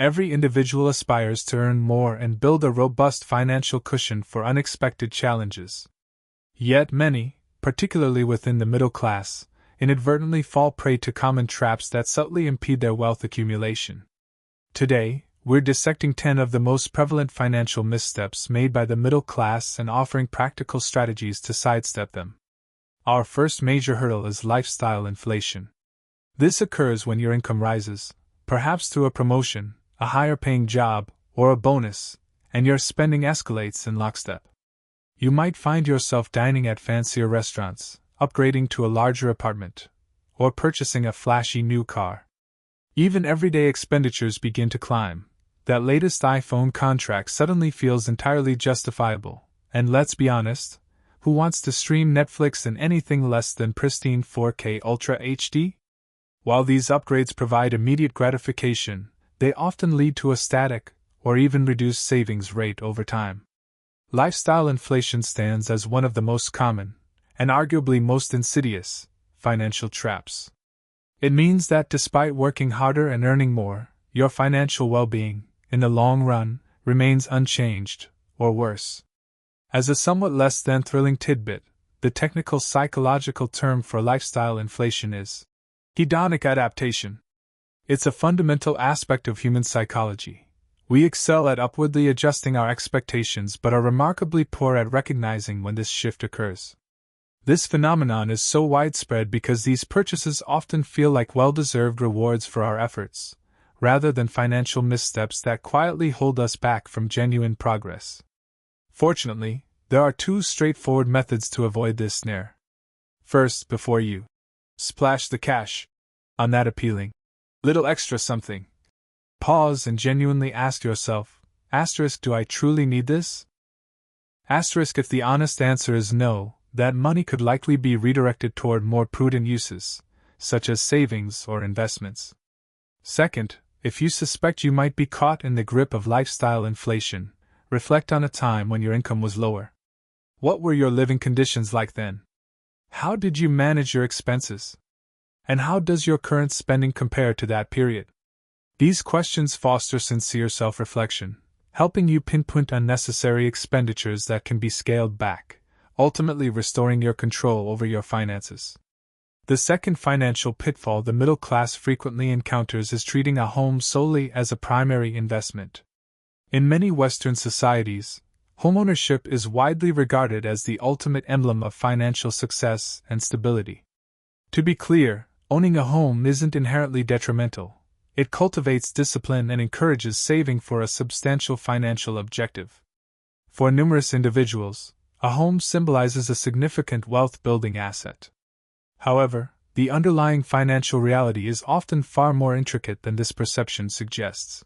Every individual aspires to earn more and build a robust financial cushion for unexpected challenges. Yet many, particularly within the middle class, inadvertently fall prey to common traps that subtly impede their wealth accumulation. Today, we're dissecting 10 of the most prevalent financial missteps made by the middle class and offering practical strategies to sidestep them. Our first major hurdle is lifestyle inflation. This occurs when your income rises, perhaps through a promotion, a higher-paying job, or a bonus, and your spending escalates in lockstep. You might find yourself dining at fancier restaurants, upgrading to a larger apartment, or purchasing a flashy new car. Even everyday expenditures begin to climb. That latest iPhone contract suddenly feels entirely justifiable, and let's be honest, who wants to stream Netflix in anything less than pristine 4K Ultra HD? While these upgrades provide immediate gratification, they often lead to a static, or even reduced savings rate over time. Lifestyle inflation stands as one of the most common, and arguably most insidious, financial traps. It means that despite working harder and earning more, your financial well-being, in the long run, remains unchanged, or worse. As a somewhat less than thrilling tidbit, the technical psychological term for lifestyle inflation is hedonic adaptation. It's a fundamental aspect of human psychology. We excel at upwardly adjusting our expectations but are remarkably poor at recognizing when this shift occurs. This phenomenon is so widespread because these purchases often feel like well-deserved rewards for our efforts, rather than financial missteps that quietly hold us back from genuine progress. Fortunately, there are 2 straightforward methods to avoid this snare. First, before you splash the cash on that appealing little extra something, pause and genuinely ask yourself, do I truly need this? If the honest answer is no, that money could likely be redirected toward more prudent uses, such as savings or investments. Second, if you suspect you might be caught in the grip of lifestyle inflation, reflect on a time when your income was lower. What were your living conditions like then? How did you manage your expenses? And how does your current spending compare to that period? These questions foster sincere self-reflection, helping you pinpoint unnecessary expenditures that can be scaled back, ultimately restoring your control over your finances. The second financial pitfall the middle class frequently encounters is treating a home solely as a primary investment. In many Western societies, homeownership is widely regarded as the ultimate emblem of financial success and stability. To be clear, owning a home isn't inherently detrimental. It cultivates discipline and encourages saving for a substantial financial objective. For numerous individuals, a home symbolizes a significant wealth-building asset. However, the underlying financial reality is often far more intricate than this perception suggests.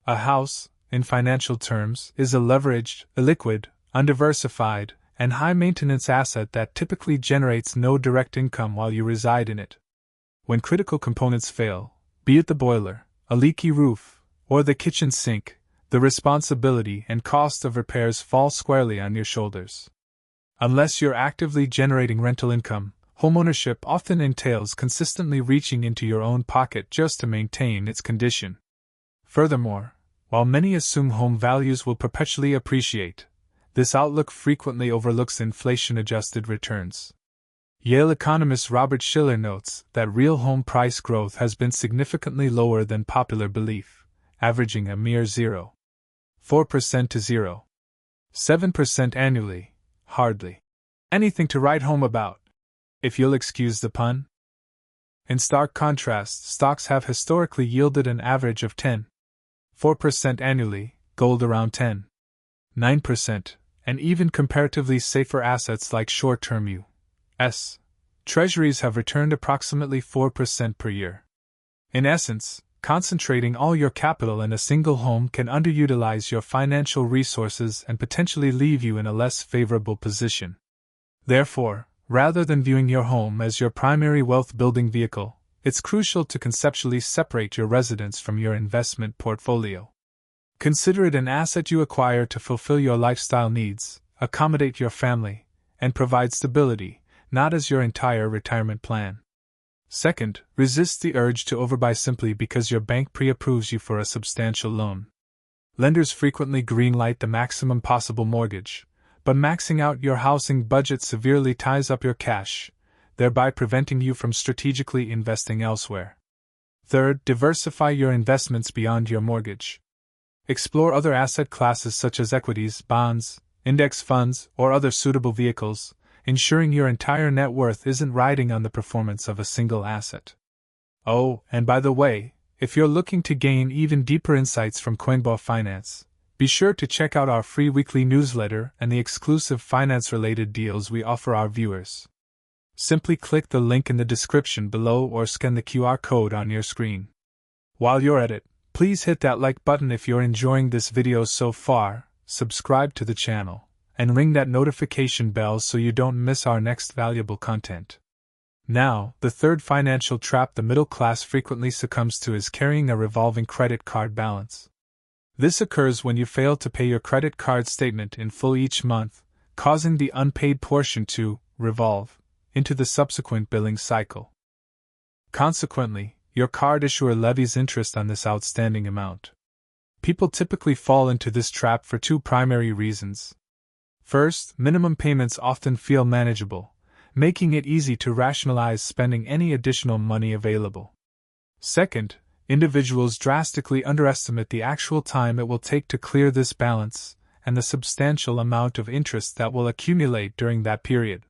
A house, in financial terms, is a leveraged, illiquid, undiversified, and high-maintenance asset that typically generates no direct income while you reside in it. When critical components fail, be it the boiler, a leaky roof, or the kitchen sink, the responsibility and cost of repairs fall squarely on your shoulders. Unless you're actively generating rental income, homeownership often entails consistently reaching into your own pocket just to maintain its condition. Furthermore, while many assume home values will perpetually appreciate, this outlook frequently overlooks inflation-adjusted returns. Yale economist Robert Shiller notes that real home price growth has been significantly lower than popular belief, averaging a mere 0.4% to 0.7% annually, hardly anything to write home about, if you'll excuse the pun. In stark contrast, stocks have historically yielded an average of 10.4% annually, gold around 10.9%, and even comparatively safer assets like short-term U.S. Treasuries have returned approximately 4% per year. In essence, concentrating all your capital in a single home can underutilize your financial resources and potentially leave you in a less favorable position. Therefore, rather than viewing your home as your primary wealth-building vehicle, it's crucial to conceptually separate your residence from your investment portfolio. Consider it an asset you acquire to fulfill your lifestyle needs, accommodate your family, and provide stability, not as your entire retirement plan. Second, resist the urge to overbuy simply because your bank pre-approves you for a substantial loan. Lenders frequently greenlight the maximum possible mortgage, but maxing out your housing budget severely ties up your cash, thereby preventing you from strategically investing elsewhere. Third, diversify your investments beyond your mortgage. Explore other asset classes such as equities, bonds, index funds, or other suitable vehicles, ensuring your entire net worth isn't riding on the performance of a single asset. Oh, and by the way, if you're looking to gain even deeper insights from Coinbase Finance, be sure to check out our free weekly newsletter and the exclusive finance-related deals we offer our viewers. Simply click the link in the description below or scan the QR code on your screen. While you're at it, please hit that like button if you're enjoying this video so far, subscribe to the channel, and ring that notification bell so you don't miss our next valuable content. Now, the third financial trap the middle class frequently succumbs to is carrying a revolving credit card balance. This occurs when you fail to pay your credit card statement in full each month, causing the unpaid portion to revolve into the subsequent billing cycle. Consequently, your card issuer levies interest on this outstanding amount. People typically fall into this trap for two primary reasons. First, minimum payments often feel manageable, making it easy to rationalize spending any additional money available. Second, individuals drastically underestimate the actual time it will take to clear this balance and the substantial amount of interest that will accumulate during that period.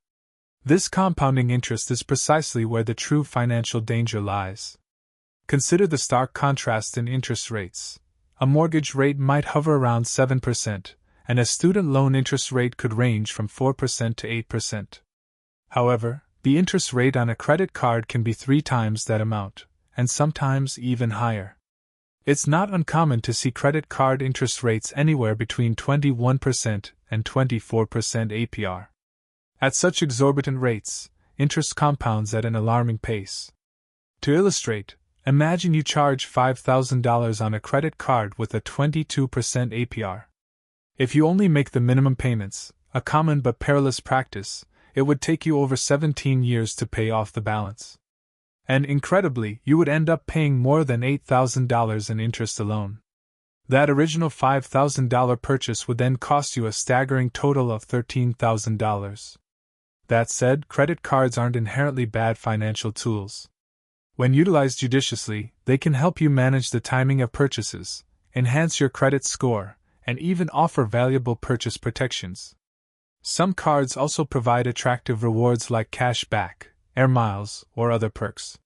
This compounding interest is precisely where the true financial danger lies. Consider the stark contrast in interest rates. A mortgage rate might hover around 7%, and a student loan interest rate could range from 4% to 8%. However, the interest rate on a credit card can be 3 times that amount, and sometimes even higher. It's not uncommon to see credit card interest rates anywhere between 21% and 24% APR. At such exorbitant rates, interest compounds at an alarming pace. To illustrate, imagine you charge $5,000 on a credit card with a 22% APR. If you only make the minimum payments, a common but perilous practice, it would take you over 17 years to pay off the balance. And incredibly, you would end up paying more than $8,000 in interest alone. That original $5,000 purchase would then cost you a staggering total of $13,000. That said, credit cards aren't inherently bad financial tools. When utilized judiciously, they can help you manage the timing of purchases, enhance your credit score, and even offer valuable purchase protections. Some cards also provide attractive rewards like cash back, air miles, or other perks.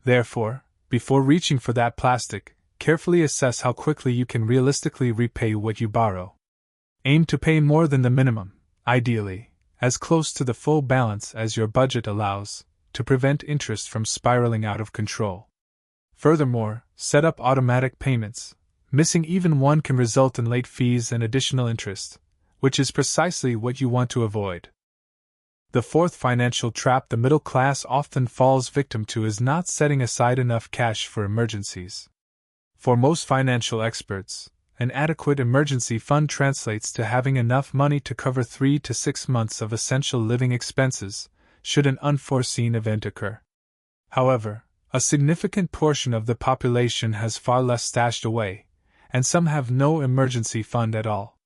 Therefore, before reaching for that plastic, carefully assess how quickly you can realistically repay what you borrow. Aim to pay more than the minimum, ideally, as close to the full balance as your budget allows, to prevent interest from spiraling out of control. Furthermore, set up automatic payments. Missing even one can result in late fees and additional interest, which is precisely what you want to avoid. The fourth financial trap the middle class often falls victim to is not setting aside enough cash for emergencies. For most financial experts, an adequate emergency fund translates to having enough money to cover 3 to 6 months of essential living expenses, should an unforeseen event occur. However, a significant portion of the population has far less stashed away, and some have no emergency fund at all.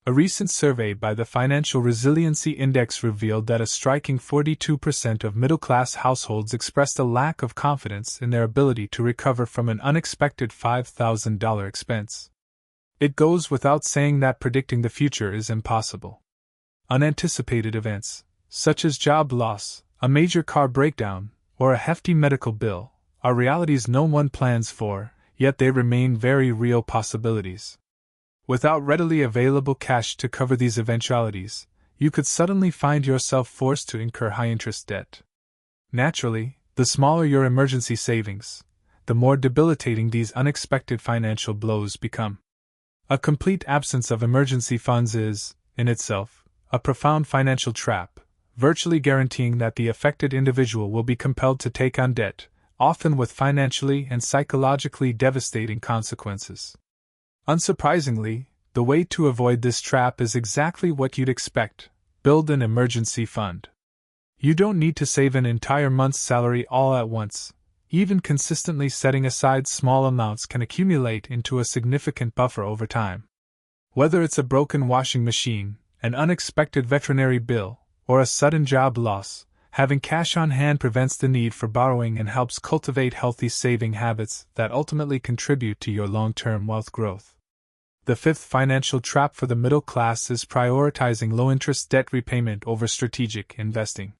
A recent survey by the Financial Resiliency Index revealed that a striking 42% of middle-class households expressed a lack of confidence in their ability to recover from an unexpected $5,000 expense. It goes without saying that predicting the future is impossible. Unanticipated events, such as job loss, a major car breakdown, or a hefty medical bill, are realities no one plans for, yet they remain very real possibilities. Without readily available cash to cover these eventualities, you could suddenly find yourself forced to incur high-interest debt. Naturally, the smaller your emergency savings, the more debilitating these unexpected financial blows become. A complete absence of emergency funds is, in itself, a profound financial trap, virtually guaranteeing that the affected individual will be compelled to take on debt, often with financially and psychologically devastating consequences. Unsurprisingly, the way to avoid this trap is exactly what you'd expect: build an emergency fund. You don't need to save an entire month's salary all at once. Even consistently setting aside small amounts can accumulate into a significant buffer over time. Whether it's a broken washing machine, an unexpected veterinary bill, or a sudden job loss, having cash on hand prevents the need for borrowing and helps cultivate healthy saving habits that ultimately contribute to your long-term wealth growth. The fifth financial trap for the middle class is prioritizing low-interest debt repayment over strategic investing.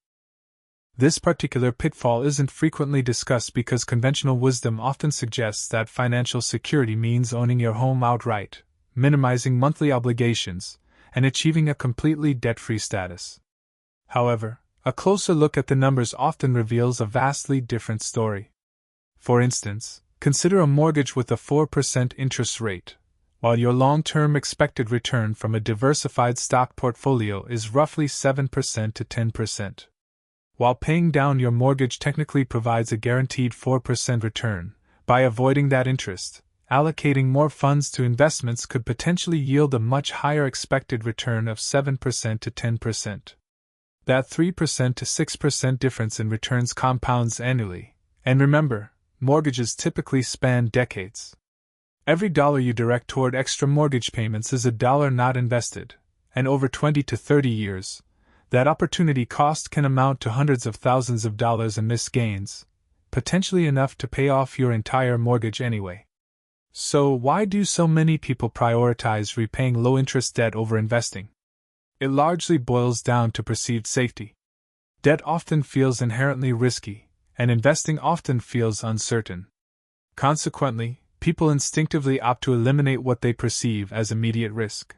This particular pitfall isn't frequently discussed because conventional wisdom often suggests that financial security means owning your home outright, minimizing monthly obligations, and achieving a completely debt-free status. However, a closer look at the numbers often reveals a vastly different story. For instance, consider a mortgage with a 4% interest rate, while your long-term expected return from a diversified stock portfolio is roughly 7% to 10%. While paying down your mortgage technically provides a guaranteed 4% return, by avoiding that interest, allocating more funds to investments could potentially yield a much higher expected return of 7% to 10%. That 3% to 6% difference in returns compounds annually, and remember, mortgages typically span decades. Every dollar you direct toward extra mortgage payments is a dollar not invested, and over 20 to 30 years, that opportunity cost can amount to hundreds of thousands of dollars in missed gains, potentially enough to pay off your entire mortgage anyway. So why do so many people prioritize repaying low-interest debt over investing? It largely boils down to perceived safety. Debt often feels inherently risky, and investing often feels uncertain. Consequently, people instinctively opt to eliminate what they perceive as immediate risk.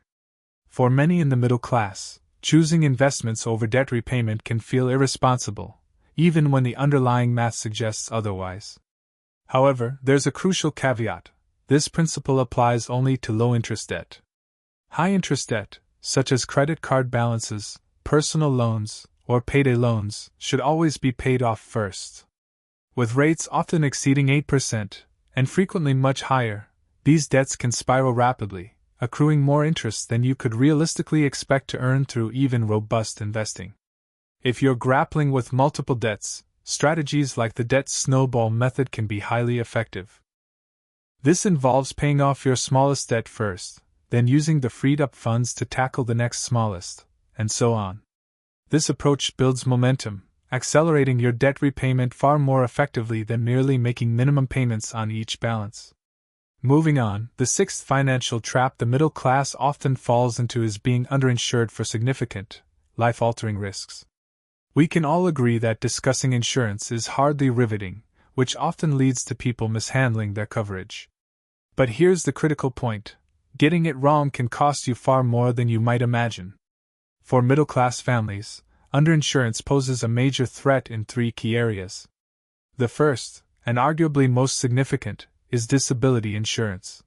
For many in the middle class, choosing investments over debt repayment can feel irresponsible, even when the underlying math suggests otherwise. However, there's a crucial caveat. This principle applies only to low-interest debt. High-interest debt, such as credit card balances, personal loans, or payday loans, should always be paid off first. With rates often exceeding 8%, and frequently much higher, these debts can spiral rapidly, accruing more interest than you could realistically expect to earn through even robust investing. If you're grappling with multiple debts, strategies like the debt snowball method can be highly effective. This involves paying off your smallest debt first, then using the freed-up funds to tackle the next smallest, and so on. This approach builds momentum, accelerating your debt repayment far more effectively than merely making minimum payments on each balance. Moving on, the sixth financial trap the middle class often falls into is being underinsured for significant, life-altering risks. We can all agree that discussing insurance is hardly riveting, which often leads to people mishandling their coverage. But here's the critical point. Getting it wrong can cost you far more than you might imagine. For middle-class families, underinsurance poses a major threat in three key areas. The first, and arguably most significant, is disability insurance.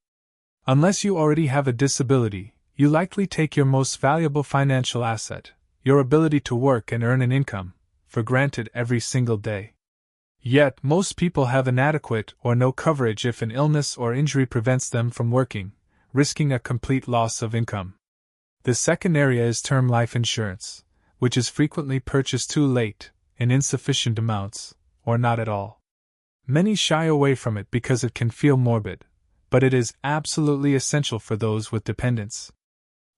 Unless you already have a disability, you likely take your most valuable financial asset, your ability to work and earn an income, for granted every single day. Yet, most people have inadequate or no coverage if an illness or injury prevents them from working, risking a complete loss of income. The second area is term life insurance, which is frequently purchased too late, in insufficient amounts, or not at all. Many shy away from it because it can feel morbid, but it is absolutely essential for those with dependents.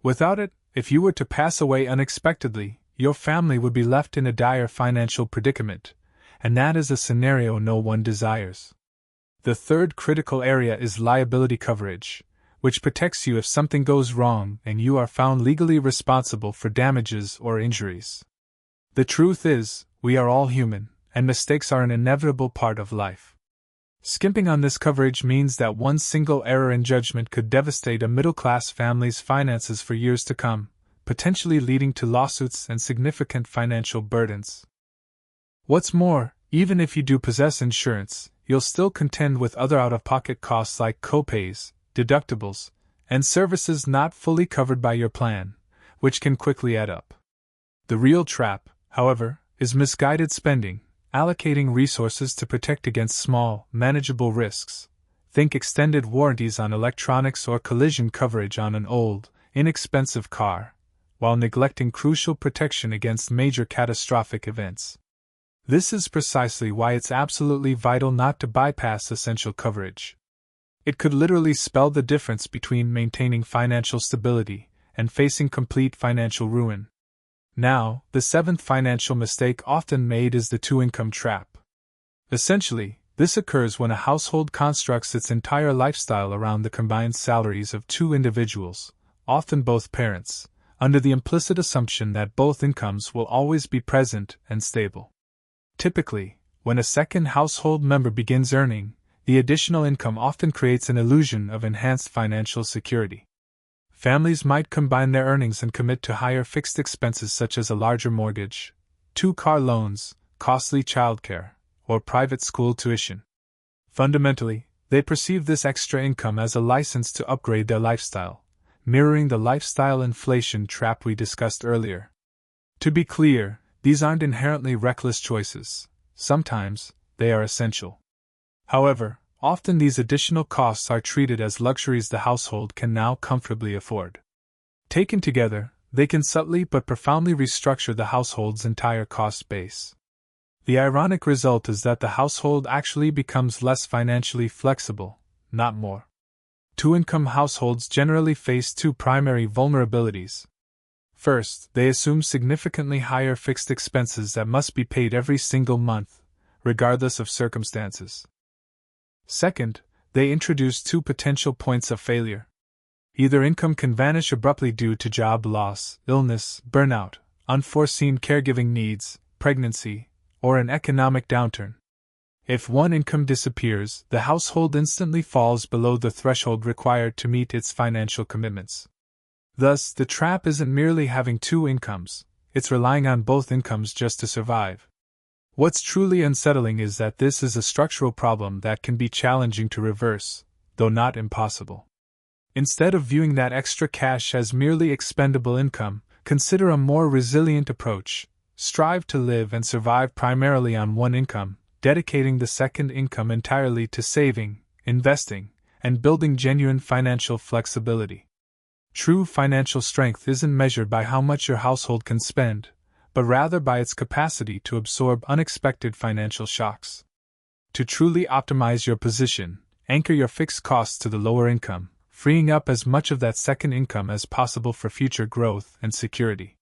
Without it, if you were to pass away unexpectedly, your family would be left in a dire financial predicament, and that is a scenario no one desires. The third critical area is liability coverage, which protects you if something goes wrong and you are found legally responsible for damages or injuries. The truth is, we are all human, and mistakes are an inevitable part of life. Skimping on this coverage means that one single error in judgment could devastate a middle-class family's finances for years to come, potentially leading to lawsuits and significant financial burdens. What's more, even if you do possess insurance, you'll still contend with other out-of-pocket costs like copays, deductibles, and services not fully covered by your plan, which can quickly add up. The real trap, however, is misguided spending, allocating resources to protect against small, manageable risks. Think extended warranties on electronics or collision coverage on an old, inexpensive car, while neglecting crucial protection against major catastrophic events. This is precisely why it's absolutely vital not to bypass essential coverage. It could literally spell the difference between maintaining financial stability and facing complete financial ruin. Now, the seventh financial mistake often made is the two-income trap. Essentially, this occurs when a household constructs its entire lifestyle around the combined salaries of two individuals, often both parents, under the implicit assumption that both incomes will always be present and stable. Typically, when a second household member begins earning, the additional income often creates an illusion of enhanced financial security. Families might combine their earnings and commit to higher fixed expenses such as a larger mortgage, 2-car loans, costly childcare, or private school tuition. Fundamentally, they perceive this extra income as a license to upgrade their lifestyle, mirroring the lifestyle inflation trap we discussed earlier. To be clear, these aren't inherently reckless choices. Sometimes, they are essential. However, often these additional costs are treated as luxuries the household can now comfortably afford. Taken together, they can subtly but profoundly restructure the household's entire cost base. The ironic result is that the household actually becomes less financially flexible, not more. Two-income households generally face two primary vulnerabilities. First, they assume significantly higher fixed expenses that must be paid every single month, regardless of circumstances. Second, they introduce two potential points of failure. Either income can vanish abruptly due to job loss, illness, burnout, unforeseen caregiving needs, pregnancy, or an economic downturn. If one income disappears, the household instantly falls below the threshold required to meet its financial commitments. Thus, the trap isn't merely having two incomes, it's relying on both incomes just to survive. What's truly unsettling is that this is a structural problem that can be challenging to reverse, though not impossible. Instead of viewing that extra cash as merely expendable income, consider a more resilient approach. Strive to live and survive primarily on one income, dedicating the second income entirely to saving, investing, and building genuine financial flexibility. True financial strength isn't measured by how much your household can spend, but rather by its capacity to absorb unexpected financial shocks. To truly optimize your position, anchor your fixed costs to the lower income, freeing up as much of that second income as possible for future growth and security.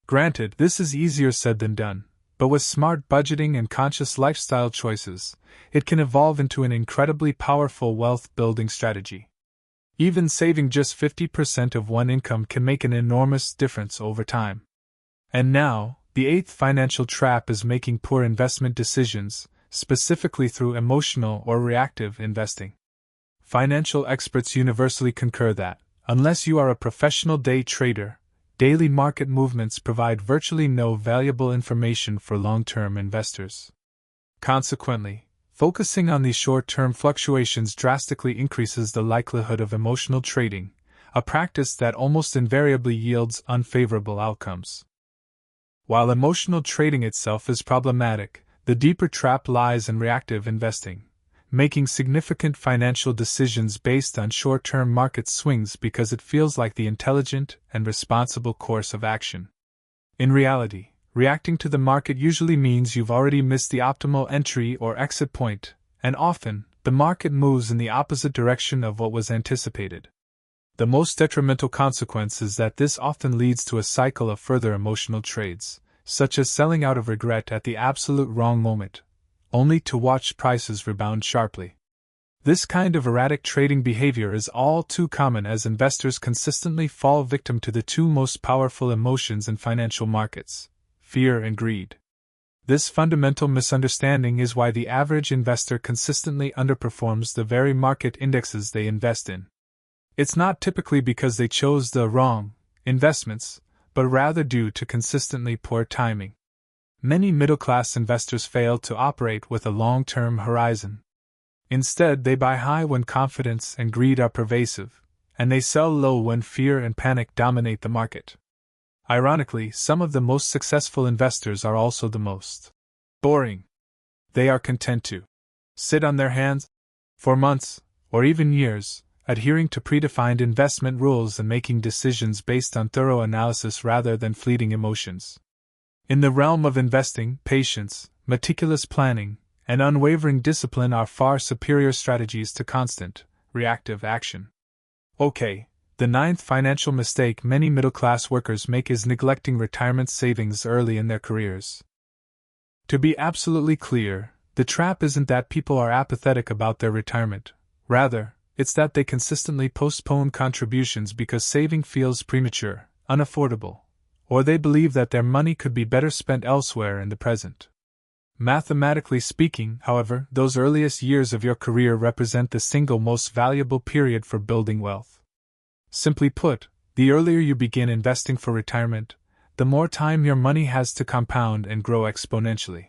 Granted, this is easier said than done, but with smart budgeting and conscious lifestyle choices, it can evolve into an incredibly powerful wealth-building strategy. Even saving just 50% of one income can make an enormous difference over time. And now, the eighth financial trap is making poor investment decisions, specifically through emotional or reactive investing. Financial experts universally concur that, unless you are a professional day trader, daily market movements provide virtually no valuable information for long-term investors. Consequently, focusing on these short-term fluctuations drastically increases the likelihood of emotional trading, a practice that almost invariably yields unfavorable outcomes. While emotional trading itself is problematic, the deeper trap lies in reactive investing, making significant financial decisions based on short-term market swings because it feels like the intelligent and responsible course of action. In reality, reacting to the market usually means you've already missed the optimal entry or exit point, and often, the market moves in the opposite direction of what was anticipated. The most detrimental consequence is that this often leads to a cycle of further emotional trades, such as selling out of regret at the absolute wrong moment, only to watch prices rebound sharply. This kind of erratic trading behavior is all too common as investors consistently fall victim to the two most powerful emotions in financial markets: fear and greed. This fundamental misunderstanding is why the average investor consistently underperforms the very market indexes they invest in. It's not typically because they chose the wrong investments, but rather due to consistently poor timing. Many middle-class investors fail to operate with a long-term horizon. Instead, they buy high when confidence and greed are pervasive, and they sell low when fear and panic dominate the market. Ironically, some of the most successful investors are also the most boring. They are content to sit on their hands for months, or even years, adhering to predefined investment rules and making decisions based on thorough analysis rather than fleeting emotions. In the realm of investing, patience, meticulous planning, and unwavering discipline are far superior strategies to constant, reactive action. Okay, the ninth financial mistake many middle-class workers make is neglecting retirement savings early in their careers. To be absolutely clear, the trap isn't that people are apathetic about their retirement. Rather, it's that they consistently postpone contributions because saving feels premature, unaffordable, or they believe that their money could be better spent elsewhere in the present. Mathematically speaking, however, those earliest years of your career represent the single most valuable period for building wealth. Simply put, the earlier you begin investing for retirement, the more time your money has to compound and grow exponentially.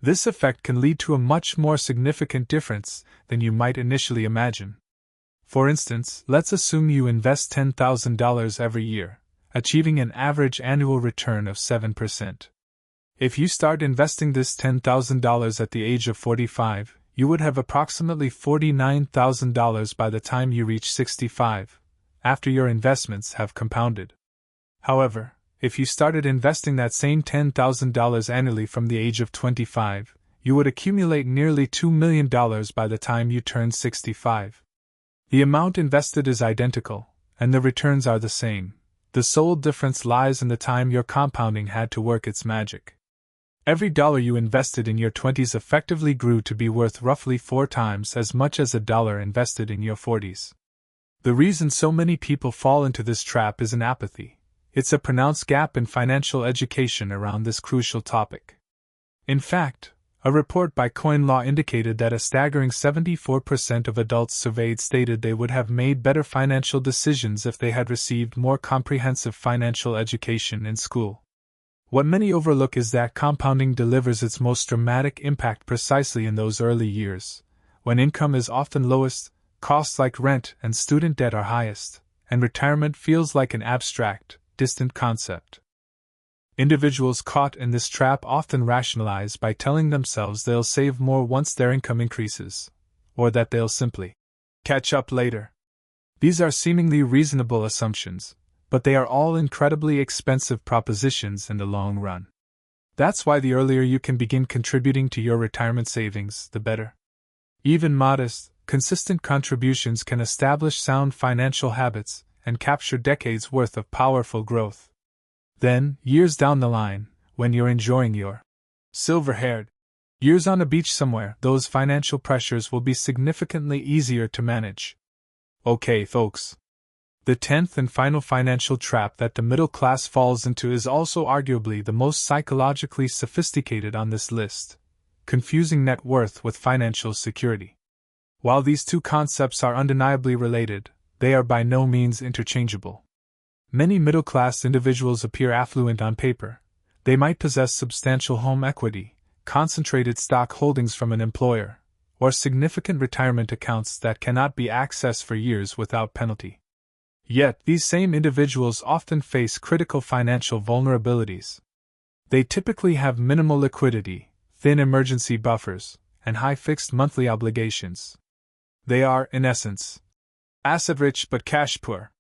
This effect can lead to a much more significant difference than you might initially imagine. For instance, let's assume you invest $10,000 every year, achieving an average annual return of 7%. If you start investing this $10,000 at the age of 45, you would have approximately $49,000 by the time you reach 65, after your investments have compounded. However, if you started investing that same $10,000 annually from the age of 25, you would accumulate nearly $2 million by the time you turn 65. The amount invested is identical, and the returns are the same. The sole difference lies in the time your compounding had to work its magic. Every dollar you invested in your 20s effectively grew to be worth roughly 4 times as much as a dollar invested in your 40s. The reason so many people fall into this trap isn't apathy. It's a pronounced gap in financial education around this crucial topic. In fact, a report by CoinLaw indicated that a staggering 74% of adults surveyed stated they would have made better financial decisions if they had received more comprehensive financial education in school. What many overlook is that compounding delivers its most dramatic impact precisely in those early years, when income is often lowest, costs like rent and student debt are highest, and retirement feels like an abstract, distant concept. Individuals caught in this trap often rationalize by telling themselves they'll save more once their income increases, or that they'll simply catch up later. These are seemingly reasonable assumptions, but they are all incredibly expensive propositions in the long run. That's why the earlier you can begin contributing to your retirement savings, the better. Even modest, consistent contributions can establish sound financial habits and capture decades worth of powerful growth. Then, years down the line, when you're enjoying your silver-haired years on a beach somewhere, those financial pressures will be significantly easier to manage. Okay, folks. The 10th and final financial trap that the middle class falls into is also arguably the most psychologically sophisticated on this list: confusing net worth with financial security. While these two concepts are undeniably related, they are by no means interchangeable. Many middle-class individuals appear affluent on paper. They might possess substantial home equity, concentrated stock holdings from an employer, or significant retirement accounts that cannot be accessed for years without penalty. Yet, these same individuals often face critical financial vulnerabilities. They typically have minimal liquidity, thin emergency buffers, and high fixed monthly obligations. They are, in essence, asset-rich but cash-poor.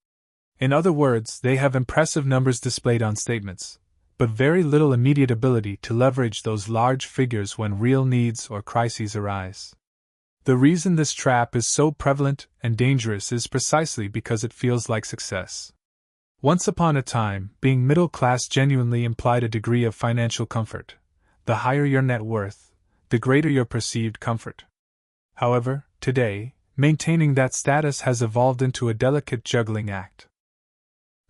In other words, they have impressive numbers displayed on statements, but very little immediate ability to leverage those large figures when real needs or crises arise. The reason this trap is so prevalent and dangerous is precisely because it feels like success. Once upon a time, being middle class genuinely implied a degree of financial comfort. The higher your net worth, the greater your perceived comfort. However, today, maintaining that status has evolved into a delicate juggling act.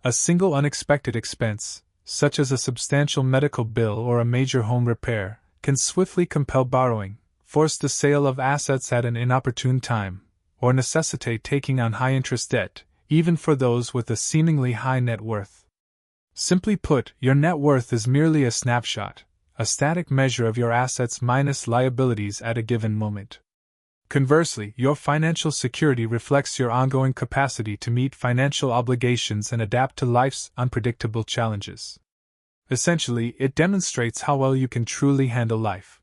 A single unexpected expense, such as a substantial medical bill or a major home repair, can swiftly compel borrowing, force the sale of assets at an inopportune time, or necessitate taking on high-interest debt, even for those with a seemingly high net worth. Simply put, your net worth is merely a snapshot, a static measure of your assets minus liabilities at a given moment. Conversely, your financial security reflects your ongoing capacity to meet financial obligations and adapt to life's unpredictable challenges. Essentially, it demonstrates how well you can truly handle life.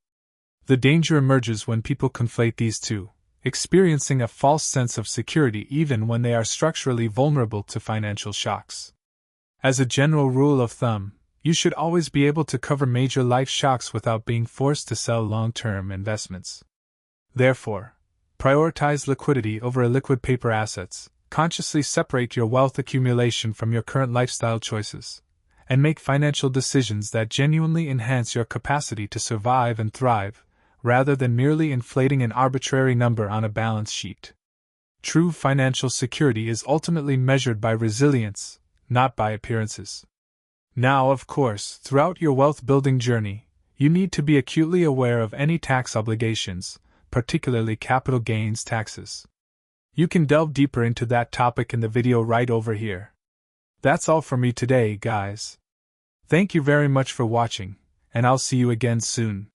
The danger emerges when people conflate these two, experiencing a false sense of security even when they are structurally vulnerable to financial shocks. As a general rule of thumb, you should always be able to cover major life shocks without being forced to sell long-term investments. Therefore, prioritize liquidity over illiquid paper assets, consciously separate your wealth accumulation from your current lifestyle choices, and make financial decisions that genuinely enhance your capacity to survive and thrive, rather than merely inflating an arbitrary number on a balance sheet. True financial security is ultimately measured by resilience, not by appearances. Now, of course, throughout your wealth-building journey, you need to be acutely aware of any tax obligations, particularly capital gains taxes. You can delve deeper into that topic in the video right over here. That's all for me today, guys. Thank you very much for watching, and I'll see you again soon.